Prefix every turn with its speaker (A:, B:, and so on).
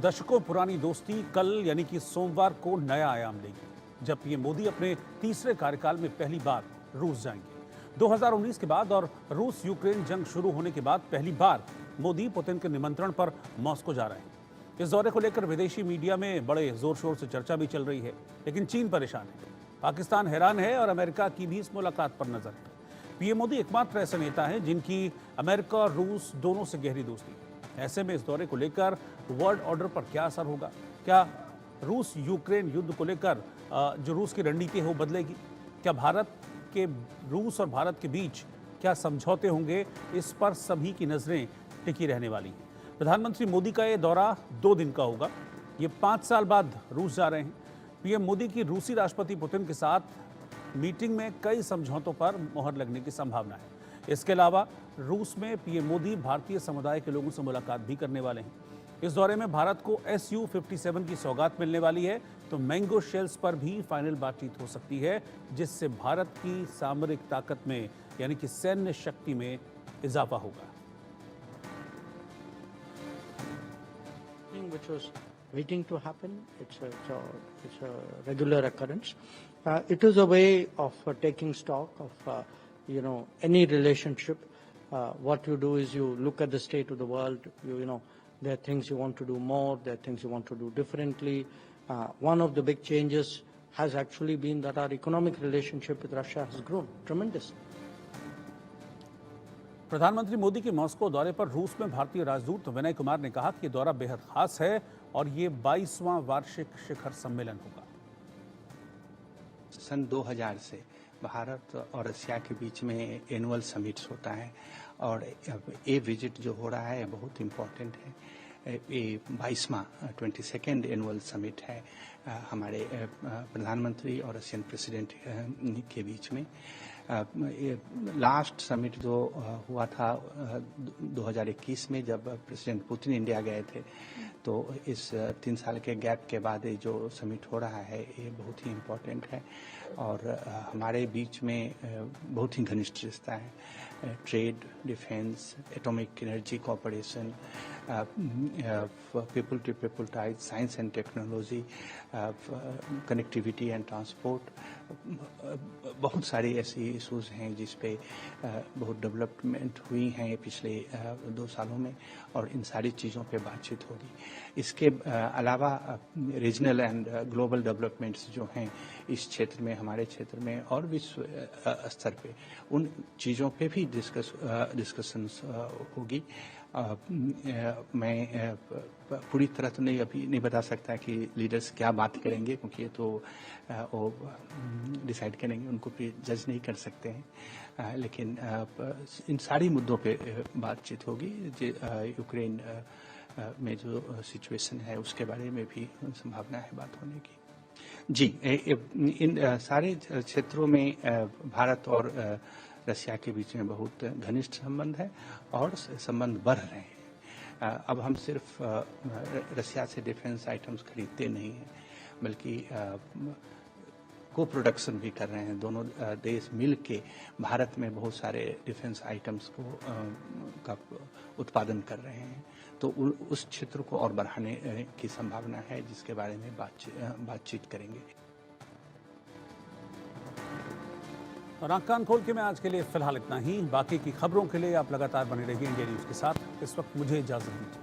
A: दशकों पुरानी दोस्ती कल यानी कि सोमवार को नया आयाम लेगी जब पीएम मोदी अपने तीसरे कार्यकाल में पहली बार रूस जाएंगे। 2019 के बाद और रूस यूक्रेन जंग शुरू होने के बाद पहली बार मोदी पुतिन के निमंत्रण पर मॉस्को जा रहे हैं। इस दौरे को लेकर विदेशी मीडिया में बड़े जोर शोर से चर्चा भी चल रही है, लेकिन चीन परेशान है, पाकिस्तान हैरान है और अमेरिका की भी इस मुलाकात पर नजर है। पीएम मोदी एकमात्र ऐसे नेता हैं जिनकी अमेरिका और रूस दोनों से गहरी दोस्ती है। ऐसे में इस दौरे को लेकर वर्ल्ड ऑर्डर पर क्या असर होगा? क्या रूस यूक्रेन युद्ध को लेकर जो रूस की रणनीति है वो बदलेगी? क्या रूस और भारत के बीच क्या समझौते होंगे? इस पर सभी की नजरें टिकी रहने वाली हैं। प्रधानमंत्री मोदी का ये दौरा 2 दिन का होगा। ये 5 साल बाद रूस जा रहे हैं। पीएम मोदी की रूसी राष्ट्रपति पुतिन के साथ मीटिंग में कई समझौतों पर मोहर लगने की संभावना है। इसके अलावा रूस में पीएम मोदी भारतीय समुदाय के लोगों से मुलाकात भी करने वाले हैं। इस दौरे में भारत को Su-57 की सौगात मिलने वाली है, तो मैंगो शेल्स पर भी फाइनल बातचीत हो सकती है, जिससे भारत की सामरिक ताकत में यानी कि सैन्य शक्ति में इजाफा होगा।
B: Which was waiting to happen. It's a regular occurrence. It is a way of taking stock of any relationship. What you do is you look at the state of the world. There are things you want to do more. There are things you want to do differently. One of the big changes has actually been that our economic relationship with Russia has grown tremendously.
A: प्रधानमंत्री मोदी के Moscow दौरे पर रूस में भारतीय राजदूत विनय कुमार ने कहा कि ये दौरा बेहद खास है और ये 22वां वार्षिक शिखर सम्मेलन होगा।
C: सन 2000 से भारत और रशिया के बीच में एनुअल समिट्स होता है और ये विजिट जो हो रहा है बहुत इम्पोर्टेंट है। ये 22वां 22nd एनुअल समिट है हमारे प्रधानमंत्री और रशियन प्रेसिडेंट के बीच में। लास्ट समिट जो हुआ था 2021 में जब प्रेसिडेंट पुतिन इंडिया गए थे, तो इस 3 साल के गैप के बाद ये जो समिट हो रहा है ये बहुत ही इम्पोर्टेंट है और हमारे बीच में बहुत ही घनिष्ठ रिश्ता है। Trade, defence, atomic energy cooperation, people to people ties, science and technology, connectivity and transport, बहुत सारी ऐसी इशूज़ हैं जिस पे बहुत डेवलपमेंट हुई हैं पिछले 2 सालों में और इन सारी चीज़ों पे बातचीत होगी। इसके अलावा रीजनल एंड ग्लोबल डेवलपमेंट्स जो हैं इस क्षेत्र में, हमारे क्षेत्र में और विश्व स्तर पे, उन चीज़ों पे भी डिस्कशंस होगी। मैं पूरी तरह तो अभी नहीं बता सकता कि लीडर्स क्या बात करेंगे, क्योंकि ये तो वो डिसाइड करेंगे, उनको भी जज नहीं कर सकते हैं। लेकिन इन सारी मुद्दों पे बातचीत होगी। यूक्रेन में जो सिचुएशन है उसके बारे में भी संभावना है बात होने की। जी, इन सारे क्षेत्रों में भारत और रशिया के बीच में बहुत घनिष्ठ संबंध है और संबंध बढ़ रहे हैं। अब हम सिर्फ रशिया से डिफेंस आइटम्स खरीदते नहीं हैं, बल्कि को प्रोडक्शन भी कर रहे हैं। दोनों देश मिल के भारत में बहुत सारे डिफेंस आइटम्स का उत्पादन कर रहे हैं, तो उस क्षेत्र को और बढ़ाने की संभावना है, जिसके बारे में बातचीत करेंगे।
A: और आंख कान खोल के मैं आज के लिए फिलहाल इतना ही। बाकी की खबरों के लिए आप लगातार बने रहिए इंडिया न्यूज के साथ। इस वक्त मुझे इजाजत दीजिए।